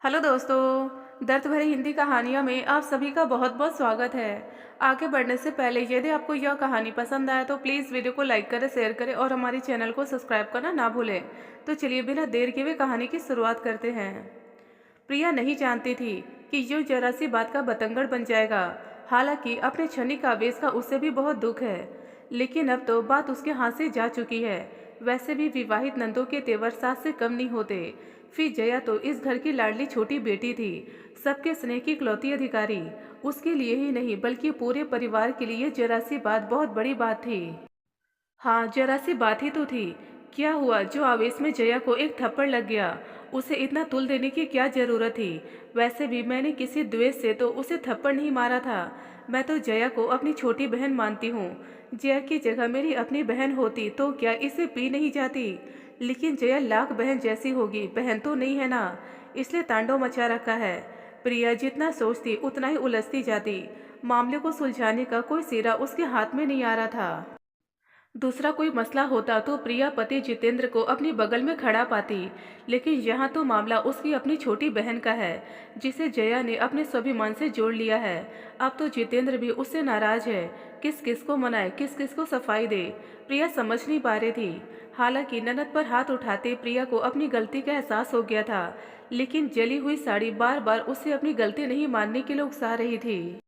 Hello दोस्तों, दर्द भरी हिंदी कहानियों में आप सभी का बहुत बहुत स्वागत है। आगे बढ़ने से पहले यदि आपको यह कहानी पसंद आए तो प्लीज़ वीडियो को लाइक करें, शेयर करें और हमारे चैनल को सब्सक्राइब करना ना भूलें। तो चलिए बिना देर किए हुए कहानी की शुरुआत करते हैं। प्रिया नहीं जानती थी कि यूं जरा सी बात का बतंगड़ बन जाएगा। हालांकि अपने क्षणिक आवेश का उसे भी बहुत दुख है, लेकिन अब तो बात उसके हाथ से जा चुकी है। वैसे भी विवाहित नंदों के तेवर सास से कम नहीं होते। फिर जया तो इस घर की लाडली छोटी बेटी थी, सबके स्नेह की इकलौती अधिकारी। उसके लिए ही नहीं बल्कि पूरे परिवार के लिए जरा सी बात बहुत बड़ी बात थी। हाँ, जरा सी बात ही तो थी। क्या हुआ जो आवेश में जया को एक थप्पड़ लग गया? उसे इतना तुल देने की क्या जरूरत थी? वैसे भी मैंने किसी द्वेष से तो उसे थप्पड़ नहीं मारा था। मैं तो जया को अपनी छोटी बहन मानती हूँ। जया की जगह मेरी अपनी बहन होती तो क्या इसे पी नहीं जाती? लेकिन जया लाख बहन जैसी होगी, बहन तो नहीं है ना, इसलिए तांडव मचा रखा है। प्रिया जितना सोचती उतना ही उलझती जाती। मामले को सुलझाने का कोई सिरा उसके हाथ में नहीं आ रहा था। दूसरा कोई मसला होता तो प्रिया पति जितेंद्र को अपनी बगल में खड़ा पाती, लेकिन यहाँ तो मामला उसकी अपनी छोटी बहन का है, जिसे जया ने अपने स्वाभिमान से जोड़ लिया है। अब तो जितेंद्र भी उससे नाराज है। किस किस को मनाए, किस किस को सफाई दे, प्रिया समझ नहीं पा रही थी। हालांकि ननद पर हाथ उठाते प्रिया को अपनी गलती का एहसास हो गया था, लेकिन जली हुई साड़ी बार बार उसे अपनी गलती नहीं मानने के लिए उकसा रही थी।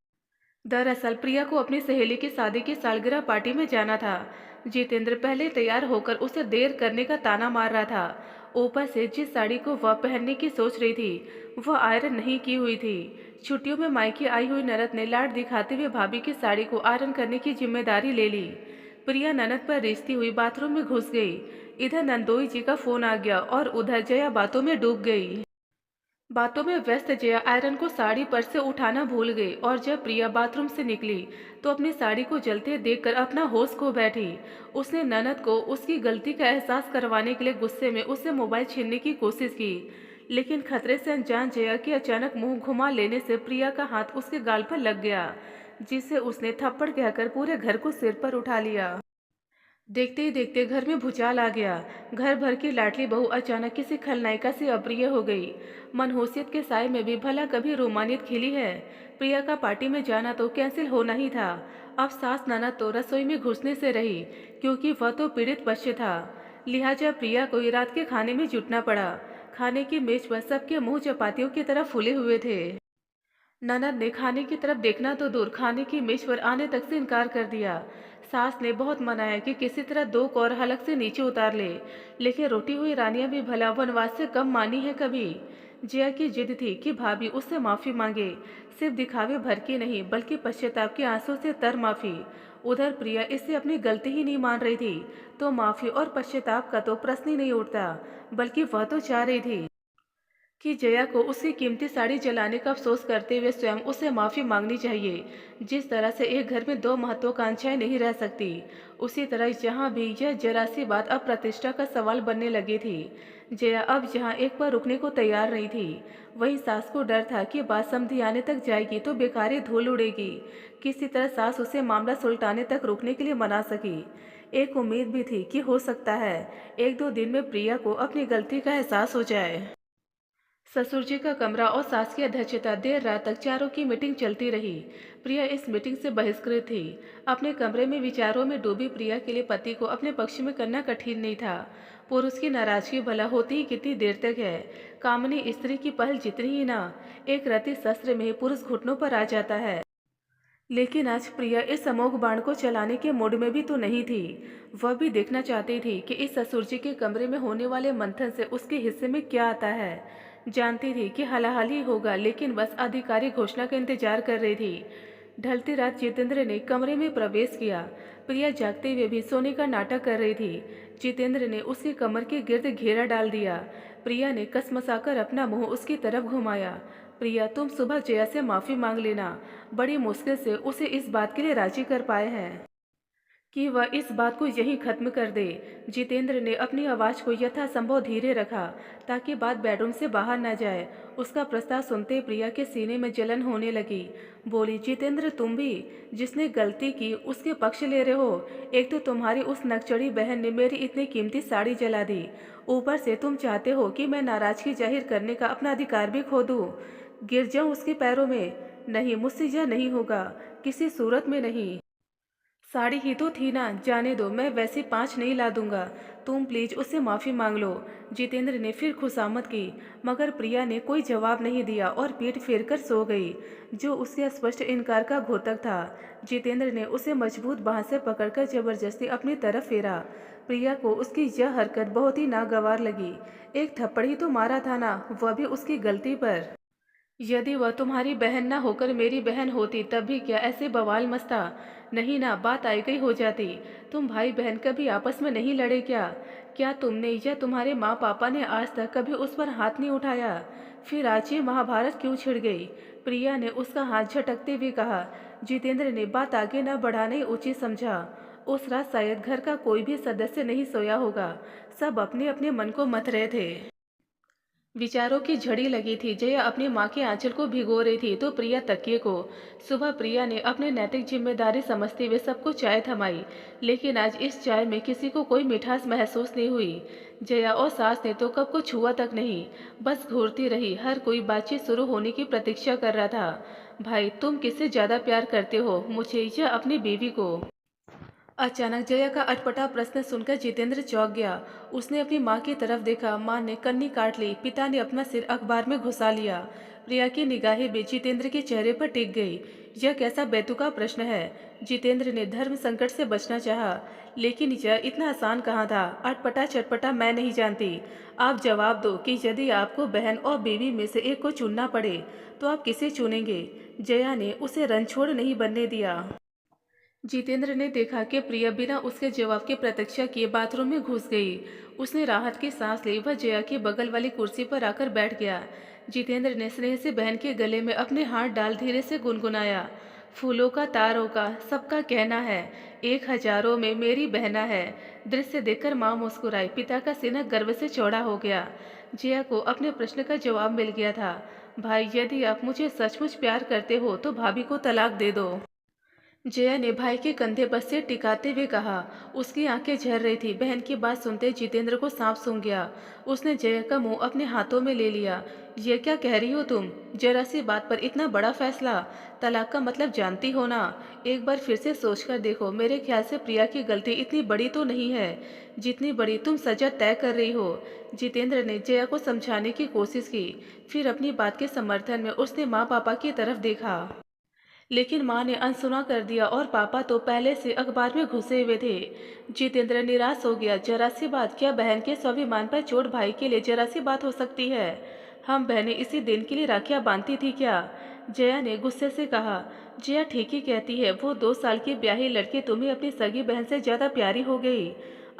दरअसल प्रिया को अपनी सहेली की शादी की सालगिरह पार्टी में जाना था। जितेंद्र पहले तैयार होकर उसे देर करने का ताना मार रहा था। ऊपर से जिस साड़ी को वह पहनने की सोच रही थी वह आयरन नहीं की हुई थी। छुट्टियों में मायके आई हुई ननद ने लाड दिखाते हुए भाभी की साड़ी को आयरन करने की जिम्मेदारी ले ली। प्रिया ननद पर रिश्ती हुई बाथरूम में घुस गई। इधर नंदोई जी का फोन आ गया और उधर जया बातों में डूब गई। बातों में व्यस्त जया आयरन को साड़ी पर से उठाना भूल गई और जब प्रिया बाथरूम से निकली तो अपनी साड़ी को जलते देखकर अपना होश खो बैठी। उसने ननद को उसकी गलती का एहसास करवाने के लिए गुस्से में उससे मोबाइल छीनने की कोशिश की, लेकिन खतरे से अनजान जया के अचानक मुंह घुमा लेने से प्रिया का हाथ उसके गाल पर लग गया, जिसे उसने थप्पड़ कहकर पूरे घर को सिर पर उठा लिया। देखते ही देखते घर में भूचाल आ गया। घर भर की लाडली बहू अचानक किसी खलनायिका से अप्रिय हो गई। मनहूसियत के साय में भी भला कभी रोमानियत खिली है? प्रिया का पार्टी में जाना तो कैंसिल होना ही था। अब सास ननद तो रसोई में घुसने से रही, क्योंकि वह तो पीड़ित पक्ष था। लिहाजा प्रिया को ही रात के खाने में जुटना पड़ा। खाने की मेज पर सबके मुंह चपातियों की तरह फूले हुए थे। ननद ने खाने की तरफ देखना तो दूर, खाने की मेज पर आने तक से इनकार कर दिया। सास ने बहुत मनाया कि किसी तरह दो कौर हलक से नीचे उतार ले, लेकिन रोटी हुई रानियां भी भला वनवास से कम मानी है कभी? जया की जिद थी कि भाभी उससे माफी मांगे, सिर्फ दिखावे भर की नहीं बल्कि पश्चाताप के आंसू से तर माफी। उधर प्रिया इससे अपनी गलती ही नहीं मान रही थी, तो माफी और पश्चाताप का तो प्रश्न ही नहीं उठता, बल्कि वह तो चाह रही थी कि जया को उसकी कीमती साड़ी जलाने का अफसोस करते हुए स्वयं उसे माफी मांगनी चाहिए। जिस तरह से एक घर में दो महत्वाकांक्षाएं नहीं रह सकती, उसी तरह यहाँ भी यह जरा सी बात अब प्रतिष्ठा का सवाल बनने लगी थी। जया अब यहाँ एक बार रुकने को तैयार नहीं थी। वहीं सास को डर था कि बात समझी आने तक जाएगी तो बेकारी धूल उड़ेगी। किसी तरह सास उसे मामला सुलटाने तक रोकने के लिए मना सकी। एक उम्मीद भी थी कि हो सकता है एक दो दिन में प्रिया को अपनी गलती का एहसास हो जाए। ससुर जी का कमरा और सास की अध्यक्षता देर रात तक चारों की मीटिंग चलती रही। प्रिया इस मीटिंग से बहिष्कृत थी। अपने कमरे में विचारों में डूबी प्रिया के लिए पति को अपने पक्ष में करना कठिन नहीं था। पुरुष की नाराजगी भला होती ही कितनी देर तक है? कामनी स्त्री की पहल जितनी ही ना, एक रति शस्त्र में ही पुरुष घुटनों पर आ जाता है। लेकिन आज प्रिया इस अमोघ बाण को चलाने के मूड में भी तो नहीं थी। वह भी देखना चाहती थी कि इस ससुर जी के कमरे में होने वाले मंथन से उसके हिस्से में क्या आता है। जानती थी कि हलाहल ही होगा, लेकिन बस आधिकारिक घोषणा का इंतजार कर रही थी। ढलती रात जितेंद्र ने कमरे में प्रवेश किया। प्रिया जागते हुए भी सोने का नाटक कर रही थी। जितेंद्र ने उसकी कमर के गिर्द घेरा डाल दिया। प्रिया ने कसमसाकर अपना मुंह उसकी तरफ घुमाया। प्रिया, तुम सुबह जया से माफी मांग लेना। बड़ी मुश्किल से उसे इस बात के लिए राजी कर पाए हैं। कि वह इस बात को यहीं खत्म कर दे। जितेंद्र ने अपनी आवाज़ को यथासंभव धीरे रखा ताकि बात बेडरूम से बाहर न जाए। उसका प्रस्ताव सुनते प्रिया के सीने में जलन होने लगी। बोली, जितेंद्र तुम भी जिसने गलती की उसके पक्ष ले रहे हो। एक तो तुम्हारी उस नकचड़ी बहन ने मेरी इतनी कीमती साड़ी जला दी, ऊपर से तुम चाहते हो कि मैं नाराज़गी जाहिर करने का अपना अधिकार भी खो दूँ, गिर जाऊँ उसके पैरों में। नहीं, मुझसे यह नहीं होगा, किसी सूरत में नहीं। साड़ी ही तो थी ना, जाने दो, मैं वैसे 5 नहीं ला दूंगा। तुम प्लीज उससे माफ़ी मांग लो। जितेंद्र ने फिर खुशामद की, मगर प्रिया ने कोई जवाब नहीं दिया और पीठ फेर कर सो गई, जो उसके स्पष्ट इनकार का घोतक था। जितेंद्र ने उसे मजबूत बांह से पकड़कर जबरदस्ती अपनी तरफ फेरा। प्रिया को उसकी यह हरकत बहुत ही नागवार लगी। एक थप्पड़ ही तो मारा था ना, वह भी उसकी गलती पर। यदि वह तुम्हारी बहन ना होकर मेरी बहन होती तब भी क्या ऐसे बवाल मचता? नहीं ना, बात आई गई हो जाती। तुम भाई बहन कभी आपस में नहीं लड़े क्या? क्या तुमने या तुम्हारे माँ पापा ने आज तक कभी उस पर हाथ नहीं उठाया? फिर आज ये महाभारत क्यों छिड़ गई? प्रिया ने उसका हाथ झटकते हुए कहा। जितेंद्र ने बात आगे न बढ़ाना ही उचित समझा। उस रात शायद घर का कोई भी सदस्य नहीं सोया होगा। सब अपने अपने मन को मथ रहे थे। विचारों की झड़ी लगी थी। जया अपनी माँ के आंचल को भिगो रही थी तो प्रिया तकिए को। सुबह प्रिया ने अपने नैतिक जिम्मेदारी समझते हुए सबको चाय थमाई, लेकिन आज इस चाय में किसी को कोई मिठास महसूस नहीं हुई। जया और सास ने तो कब को छुआ तक नहीं, बस घूरती रही। हर कोई बातचीत शुरू होने की प्रतीक्षा कर रहा था। भाई, तुम किससे ज्यादा प्यार करते हो, मुझे या अपनी बीवी को? अचानक जया का अटपटा प्रश्न सुनकर जितेंद्र चौंक गया। उसने अपनी माँ की तरफ देखा। माँ ने कन्नी काट ली, पिता ने अपना सिर अखबार में घुसा लिया। प्रिया की निगाहें भी जितेंद्र के चेहरे पर टिक गई। यह कैसा बेतुका प्रश्न है? जितेंद्र ने धर्म संकट से बचना चाहा, लेकिन यह इतना आसान कहाँ था। अटपटा चटपटा मैं नहीं जानती। आप जवाब दो कि यदि आपको बहन और बीवी में से एक को चुनना पड़े तो आप किसे चुनेंगे? जया ने उसे रणछोड़ नहीं बनने दिया। जितेंद्र ने देखा कि प्रिया बिना उसके जवाब की प्रतीक्षा किए बाथरूम में घुस गई। उसने राहत की सांस ली। वह जया के बगल वाली कुर्सी पर आकर बैठ गया। जितेंद्र ने स्नेह से बहन के गले में अपने हाथ डाल धीरे से गुनगुनाया। फूलों का तारों का सबका कहना है, एक हजारों में मेरी बहना है। दृश्य देखकर माँ मुस्कुराई। पिता का सीना गर्व से चौड़ा हो गया। जया को अपने प्रश्न का जवाब मिल गया था। भाई, यदि आप मुझे सचमुच प्यार करते हो तो भाभी को तलाक दे दो। जया ने भाई के कंधे पर सिर टिकाते हुए कहा। उसकी आंखें झर रही थी। बहन की बात सुनते जितेंद्र को सांप सूंघ गया। उसने जया का मुंह अपने हाथों में ले लिया। यह क्या कह रही हो तुम? जरा सी बात पर इतना बड़ा फैसला? तलाक का मतलब जानती हो ना? एक बार फिर से सोचकर देखो। मेरे ख्याल से प्रिया की गलती इतनी बड़ी तो नहीं है जितनी बड़ी तुम सजा तय कर रही हो। जितेंद्र ने जया को समझाने की कोशिश की। फिर अपनी बात के समर्थन में उसने माँ पापा की तरफ देखा, लेकिन माँ ने अनसुना कर दिया और पापा तो पहले से अखबार में घुसे हुए थे। जितेंद्र निराश हो गया। जरा सी बात, क्या बहन के स्वाभिमान पर चोट भाई के लिए जरा सी बात हो सकती है? हम बहनें इसी दिन के लिए राखियाँ बांधती थी क्या? जया ने गुस्से से कहा। जया ठीक ही कहती है, वो 2 साल की ब्याही लड़की तुम्हें अपनी सगी बहन से ज़्यादा प्यारी हो गई।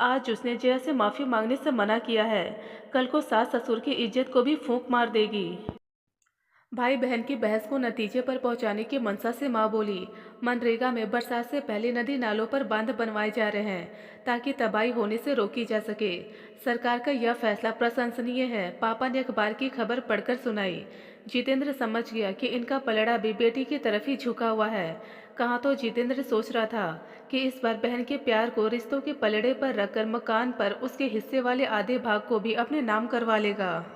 आज उसने जया से माफ़ी मांगने से मना किया है, कल को सास ससुर की इज्जत को भी फूंक मार देगी। भाई बहन की बहस को नतीजे पर पहुंचाने की मंशा से मां बोली। मनरेगा में बरसात से पहले नदी नालों पर बांध बनवाए जा रहे हैं ताकि तबाही होने से रोकी जा सके। सरकार का यह फैसला प्रशंसनीय है, पापा ने अखबार की खबर पढ़कर सुनाई। जितेंद्र समझ गया कि इनका पलड़ा भी बेटी की तरफ ही झुका हुआ है। कहाँ तो जितेंद्र सोच रहा था कि इस बार बहन के प्यार को रिश्तों के पलड़े पर रखकर मकान पर उसके हिस्से वाले आधे भाग को भी अपने नाम करवा लेगा,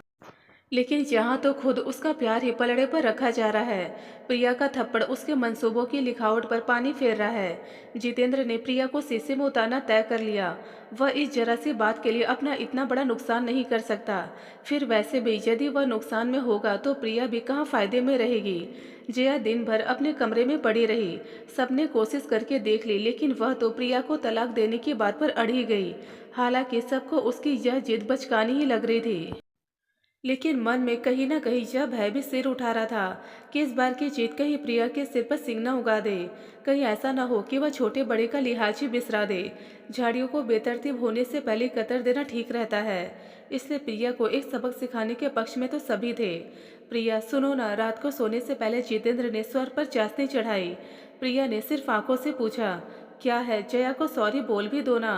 लेकिन यहाँ तो खुद उसका प्यार ही पलड़े पर रखा जा रहा है। प्रिया का थप्पड़ उसके मंसूबों की लिखावट पर पानी फेर रहा है। जितेंद्र ने प्रिया को शीशे में उतारना तय कर लिया। वह इस जरा सी बात के लिए अपना इतना बड़ा नुकसान नहीं कर सकता। फिर वैसे भी यदि वह नुकसान में होगा तो प्रिया भी कहाँ फायदे में रहेगी। जया दिन भर अपने कमरे में पड़ी रही। सबने कोशिश करके देख ली, लेकिन वह तो प्रिया को तलाक देने की बात पर अड़ी गई। हालांकि सबको उसकी यह जिद बचकानी ही लग रही थी, लेकिन मन में कहीं ना कहीं यह भय भी सिर उठा रहा था कि इस बार की जीत कहीं प्रिया के सिर पर सिंह न उगा दे। कहीं ऐसा न हो कि वह छोटे बड़े का लिहाज ही बिसरा दे। झाड़ियों को बेतरतीब होने से पहले कतर देना ठीक रहता है। इसलिए प्रिया को एक सबक सिखाने के पक्ष में तो सभी थे। प्रिया सुनो ना, रात को सोने से पहले जितेंद्र ने स्वर पर चाशनी चढ़ाई। प्रिया ने सिर्फ आंखों से पूछा, क्या है, जया को सॉरी बोल भी दो ना।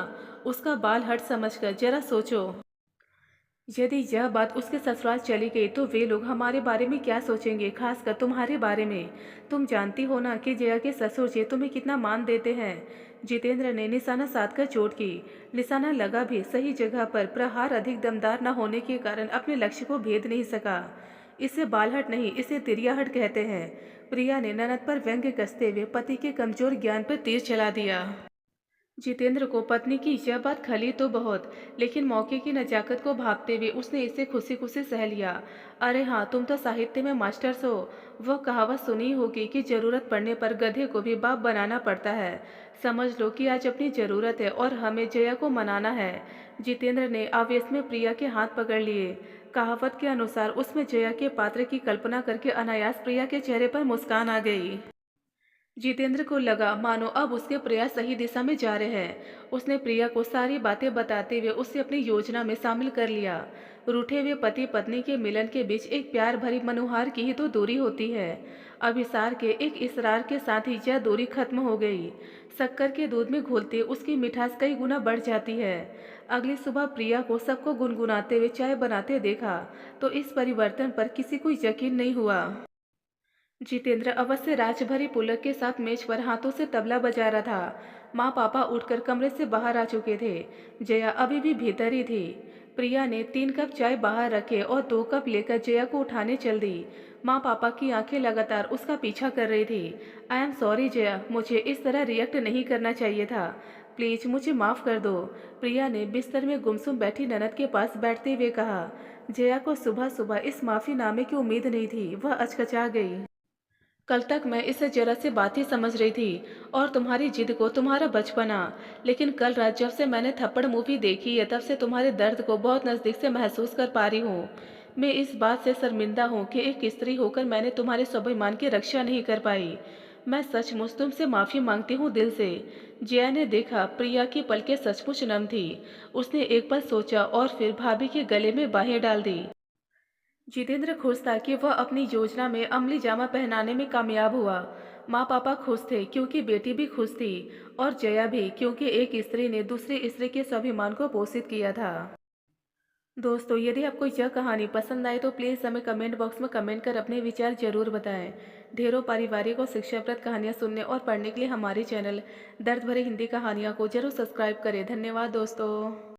उसका बाल हट समझकर जरा सोचो। यदि यह बात उसके ससुराल चली गई तो वे लोग हमारे बारे में क्या सोचेंगे, खासकर तुम्हारे बारे में। तुम जानती हो ना कि जया के ससुर जी तुम्हें कितना मान देते हैं। जितेंद्र ने निशाना साधकर चोट की। निशाना लगा भी सही जगह पर, प्रहार अधिक दमदार न होने के कारण अपने लक्ष्य को भेद नहीं सका। इसे बालहट नहीं, इसे तिरियाहट कहते हैं। प्रिया ने ननद पर व्यंग्य कसते हुए पति के कमजोर ज्ञान पर तीर चला दिया। जितेंद्र को पत्नी की यह बात खली तो बहुत, लेकिन मौके की नजाकत को भांपते हुए उसने इसे खुशी खुशी सह लिया। अरे हाँ, तुम तो साहित्य में मास्टर्स हो। वह कहावत सुनी होगी कि जरूरत पड़ने पर गधे को भी बाप बनाना पड़ता है। समझ लो कि आज अपनी जरूरत है और हमें जया को मनाना है। जितेंद्र ने आवेश में प्रिया के हाथ पकड़ लिए। कहावत के अनुसार उसमें जया के पात्र की कल्पना करके अनायास प्रिया के चेहरे पर मुस्कान आ गई। जितेंद्र को लगा मानो अब उसके प्रयास सही दिशा में जा रहे हैं। उसने प्रिया को सारी बातें बताते हुए उसे अपनी योजना में शामिल कर लिया। रूठे हुए पति पत्नी के मिलन के बीच एक प्यार भरी मनोहार की ही तो दूरी होती है। अभिसार के एक इसरार के साथ ही यह दूरी खत्म हो गई। शक्कर के दूध में घुलते उसकी मिठास कई गुना बढ़ जाती है। अगली सुबह प्रिया को सबको गुनगुनाते हुए चाय बनाते देखा तो इस परिवर्तन पर किसी को यकीन नहीं हुआ। जितेंद्र अवश्य राजभरी पुलक के साथ मेज पर हाथों से तबला बजा रहा था। माँ पापा उठकर कमरे से बाहर आ चुके थे। जया अभी भी भीतर ही थी। प्रिया ने 3 कप चाय बाहर रखे और 2 कप लेकर जया को उठाने चल दी। माँ पापा की आंखें लगातार उसका पीछा कर रही थी। आई एम सॉरी जया, मुझे इस तरह रिएक्ट नहीं करना चाहिए था। प्लीज मुझे माफ़ कर दो। प्रिया ने बिस्तर में गुमसुम बैठी ननद के पास बैठते हुए कहा। जया को सुबह सुबह इस माफ़ीनामे की उम्मीद नहीं थी। वह अचकचा गई। कल तक मैं इसे जरा सी बात ही समझ रही थी और तुम्हारी जिद को तुम्हारा बचपना। लेकिन कल रात जब से मैंने थप्पड़ मूवी देखी है तब से तुम्हारे दर्द को बहुत नज़दीक से महसूस कर पा रही हूँ। मैं इस बात से शर्मिंदा हूँ कि एक स्त्री होकर मैंने तुम्हारे स्वाभिमान की रक्षा नहीं कर पाई। मैं सचमुच तुमसे माफ़ी मांगती हूँ दिल से। जया ने देखा प्रिया की पलकें सचमुच नम थी। उसने एक पल सोचा और फिर भाभी के गले में बाहें डाल दी। जितेंद्र खुश था कि वह अपनी योजना में अमली जामा पहनाने में कामयाब हुआ। माँ पापा खुश थे क्योंकि बेटी भी खुश थी और जया भी क्योंकि एक स्त्री ने दूसरी स्त्री के स्वाभिमान को पोषित किया था। दोस्तों, यदि आपको यह कहानी पसंद आई तो प्लीज़ हमें कमेंट बॉक्स में कमेंट कर अपने विचार जरूर बताएं। ढेरों पारिवारिक और शिक्षाप्रद कहानियाँ सुनने और पढ़ने के लिए हमारे चैनल दर्द भरे हिंदी कहानियाँ को जरूर सब्सक्राइब करें। धन्यवाद दोस्तों।